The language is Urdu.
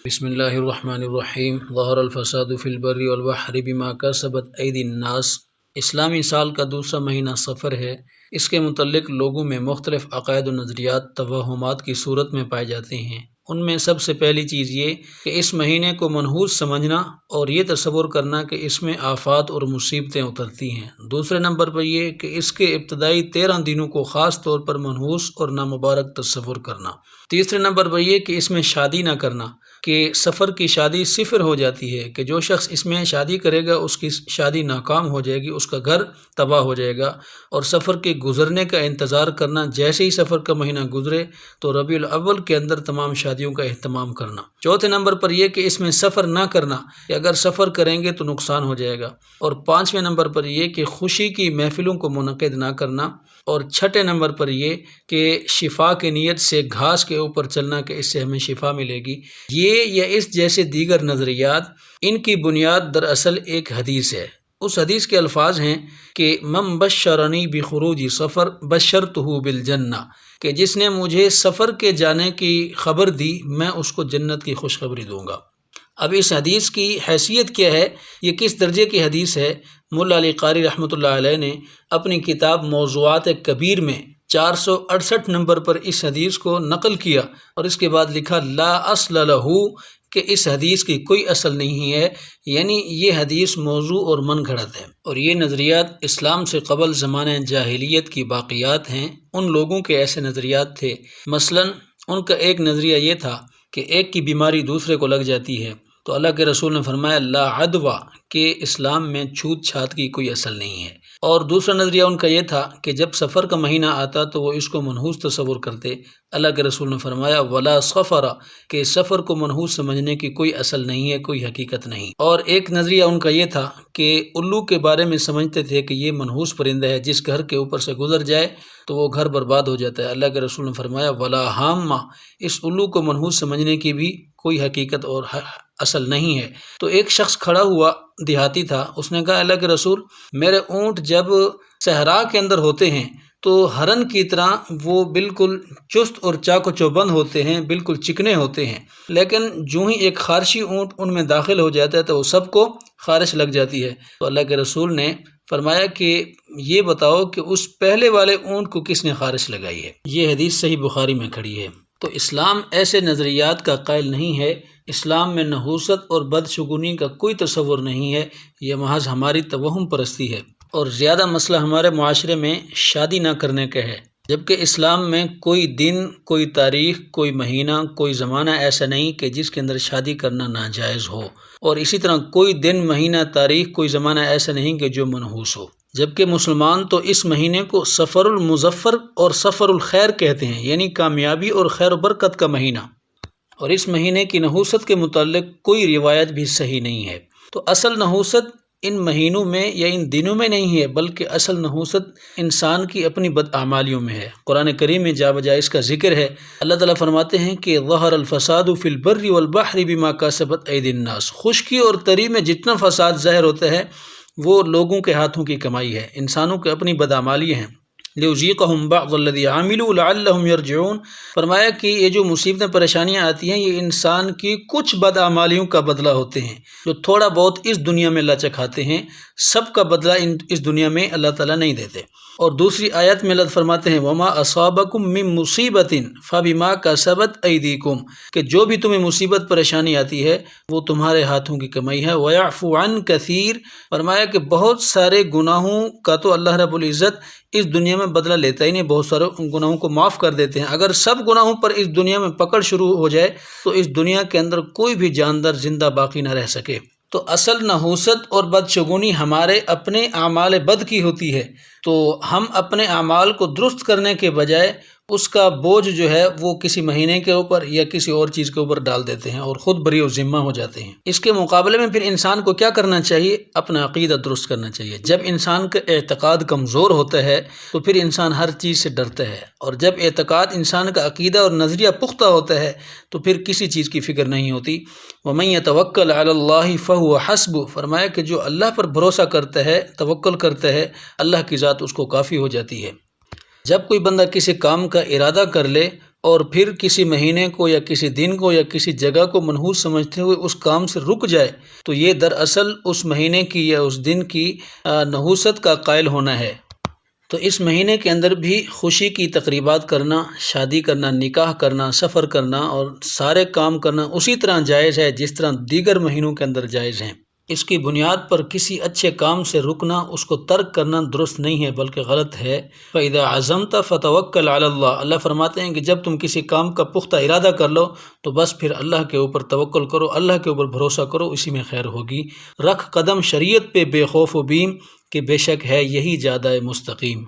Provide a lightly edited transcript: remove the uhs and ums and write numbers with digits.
بسم اللہ الرحمن الرحیم ظہر الفساد فی البر والبحر بما کسبت ایدی الناس۔ اسلامی سال کا دوسرا مہینہ صفر ہے۔ اس کے متعلق لوگوں میں مختلف عقائد و نظریات توہمات کی صورت میں پائے جاتے ہیں۔ ان میں سب سے پہلی چیز یہ کہ اس مہینے کو منحوس سمجھنا اور یہ تصور کرنا کہ اس میں آفات اور مصیبتیں اترتی ہیں۔ دوسرے نمبر پر یہ کہ اس کے ابتدائی 13 دنوں کو خاص طور پر منحوس اور نامبارک تصور کرنا۔ تیسرے نمبر پر یہ کہ اس میں شادی نہ کرنا، کہ سفر کی شادی صفر ہو جاتی ہے، کہ جو شخص اس میں شادی کرے گا اس کی شادی ناکام ہو جائے گی، اس کا گھر تباہ ہو جائے گا۔ اور سفر کے گزرنے کا انتظار کرنا، جیسے ہی سفر کا مہینہ گزرے تو ربیع الاول کے اندر تمام شادیوں کا اہتمام کرنا۔ چوتھے نمبر پر یہ کہ اس میں سفر نہ کرنا، کہ اگر سفر کریں گے تو نقصان ہو جائے گا۔ اور پانچویں نمبر پر یہ کہ خوشی کی محفلوں کو منعقد نہ کرنا۔ اور چھٹے نمبر پر یہ کہ شفا کی نیت سے گھاس کے اوپر چلنا، کہ اس سے ہمیں شفا ملے گی۔ یہ یا اس جیسے دیگر نظریات، ان کی بنیاد دراصل ایک حدیث ہے۔ اس حدیث کے الفاظ ہیں کہ من بشرنی بخروج سفر بشرتہ بالجنہ، کہ جس نے مجھے سفر کے جانے کی خبر دی میں اس کو جنت کی خوشخبری دوں گا۔ اب اس حدیث کی حیثیت کیا ہے، یہ کس درجے کی حدیث ہے؟ مولا علی قاری رحمۃ اللہ علیہ نے اپنی کتاب موضوعات کبیر میں 468 نمبر پر اس حدیث کو نقل کیا اور اس کے بعد لکھا لا اصل لہ، کہ اس حدیث کی کوئی اصل نہیں ہے، یعنی یہ حدیث موضوع اور من گھڑت ہے۔ اور یہ نظریات اسلام سے قبل زمانہ جاہلیت کی باقیات ہیں۔ ان لوگوں کے ایسے نظریات تھے، مثلا ان کا ایک نظریہ یہ تھا کہ ایک کی بیماری دوسرے کو لگ جاتی ہے تو اللہ کے رسول نے فرمایا لا عدوہ، کہ اسلام میں چھوت چھات کی کوئی اصل نہیں ہے۔ اور دوسرا نظریہ ان کا یہ تھا کہ جب سفر کا مہینہ آتا تو وہ اس کو منحوس تصور کرتے۔ اللہ کے رسول نے فرمایا ولا سفر، کہ سفر کو منحوس سمجھنے کی کوئی اصل نہیں ہے، کوئی حقیقت نہیں۔ اور ایک نظریہ ان کا یہ تھا کہ الو کے بارے میں سمجھتے تھے کہ یہ منحوس پرندہ ہے، جس گھر کے اوپر سے گزر جائے تو وہ گھر برباد ہو جاتا ہے۔ اللہ کے رسول نے فرمایا ولا حامہ، اس الو کو منحوس سمجھنے کی بھی کوئی حقیقت اور اصل نہیں ہے۔ تو ایک شخص کھڑا ہوا، دیہاتی تھا، اس نے کہا اللہ کے رسول، میرے اونٹ جب صحرا کے اندر ہوتے ہیں تو ہرن کی طرح وہ بالکل چست اور چاق و چوبند ہوتے ہیں، بالکل چکنے ہوتے ہیں، لیکن جو ہی ایک خارشی اونٹ ان میں داخل ہو جاتا ہے تو وہ سب کو خارش لگ جاتی ہے۔ تو اللہ کے رسول نے فرمایا کہ یہ بتاؤ کہ اس پہلے والے اونٹ کو کس نے خارش لگائی ہے۔ یہ حدیث صحیح بخاری میں کھڑی ہے۔ تو اسلام ایسے نظریات کا قائل نہیں ہے۔ اسلام میں نحوست اور بدشگونی کا کوئی تصور نہیں ہے، یہ محض ہماری توہم پرستی ہے۔ اور زیادہ مسئلہ ہمارے معاشرے میں شادی نہ کرنے کا ہے، جبکہ اسلام میں کوئی دن، کوئی تاریخ، کوئی مہینہ، کوئی زمانہ ایسا نہیں کہ جس کے اندر شادی کرنا ناجائز ہو، اور اسی طرح کوئی دن، مہینہ، تاریخ، کوئی زمانہ ایسا نہیں کہ جو منحوس ہو۔ جبکہ مسلمان تو اس مہینے کو سفر المظفر اور سفر الخیر کہتے ہیں، یعنی کامیابی اور خیر و برکت کا مہینہ۔ اور اس مہینے کی نحوست کے متعلق کوئی روایت بھی صحیح نہیں ہے۔ تو اصل نحوست ان مہینوں میں یا ان دنوں میں نہیں ہے، بلکہ اصل نحوست انسان کی اپنی بداعمالیوں میں ہے۔ قرآن کریم میں جا بجا اس کا ذکر ہے۔ اللہ تعالیٰ فرماتے ہیں کہ ظہر الفساد فی البر والبحر بما کسبت ایدی الناس، خشکی اور تری میں جتنا فساد ظاہر ہوتا ہے وہ لوگوں کے ہاتھوں کی کمائی ہے، انسانوں کے اپنی بداعمالی ہیں۔ لیذیقہم بعض الذی عملوا لعلہم یرجعون، فرمایا کہ یہ جو مصیبتیں پریشانیاں آتی ہیں یہ انسان کی کچھ بداعمالیوں کا بدلہ ہوتے ہیں۔ جو تھوڑا بہت اس دنیا میں اللہ چکھاتے ہیں، سب کا بدلہ اس دنیا میں اللہ تعالیٰ نہیں دیتے۔ اور دوسری آیت میں اللہ فرماتے ہیں وما اصابکم من مصیبت فبما کسبت ایدیکم، کہ جو بھی تمہیں مصیبت پریشانی آتی ہے وہ تمہارے ہاتھوں کی کمائی ہے۔ ویعفو عن کثیر، فرمایا کہ بہت سارے گناہوں کا تو اللہ رب العزت اس دنیا میں بدلہ لیتا ہی نہیں، بہت سارے گناہوں کو معاف کر دیتے ہیں۔ اگر سب گناہوں پر اس دنیا میں پکڑ شروع ہو جائے تو اس دنیا کے اندر کوئی بھی جاندار زندہ باقی نہ رہ سکے۔ تو اصل نحوست اور بدشگونی ہمارے اپنے اعمال بد کی ہوتی ہے، تو ہم اپنے اعمال کو درست کرنے کے بجائے اس کا بوجھ جو ہے وہ کسی مہینے کے اوپر یا کسی اور چیز کے اوپر ڈال دیتے ہیں اور خود بری و ذمہ ہو جاتے ہیں۔ اس کے مقابلے میں پھر انسان کو کیا کرنا چاہیے؟ اپنا عقیدہ درست کرنا چاہیے۔ جب انسان کا اعتقاد کمزور ہوتا ہے تو پھر انسان ہر چیز سے ڈرتا ہے، اور جب اعتقاد انسان کا عقیدہ اور نظریہ پختہ ہوتا ہے تو پھر کسی چیز کی فکر نہیں ہوتی۔ وَمَن يَتَوَكَّلْ عَلَى اللَّهِ فَهُوَ حَسْبُهُ، فرمایا کہ جو اللہ پر بھروسہ کرتا ہے، توکل کرتا ہے، اللہ کی ذات اس کو کافی ہو جاتی ہے۔ جب کوئی بندہ کسی کام کا ارادہ کر لے اور پھر کسی مہینے کو یا کسی دن کو یا کسی جگہ کو منحوس سمجھتے ہوئے اس کام سے رک جائے تو یہ دراصل اس مہینے کی یا اس دن کی نحوست کا قائل ہونا ہے۔ تو اس مہینے کے اندر بھی خوشی کی تقریبات کرنا، شادی کرنا، نکاح کرنا، سفر کرنا اور سارے کام کرنا اسی طرح جائز ہے جس طرح دیگر مہینوں کے اندر جائز ہیں۔ اس کی بنیاد پر کسی اچھے کام سے رکنا، اس کو ترک کرنا درست نہیں ہے بلکہ غلط ہے۔ فَإِذَا عَزَمْتَ فَتَوَكَّلْ عَلَى اللَّهِ، اللہ فرماتے ہیں کہ جب تم کسی کام کا پختہ ارادہ کر لو تو بس پھر اللہ کے اوپر توکل کرو، اللہ کے اوپر بھروسہ کرو، اسی میں خیر ہوگی۔ رکھ قدم شریعت پہ بے خوف و بیم کہ بے شک ہے یہی زیادہ مستقیم۔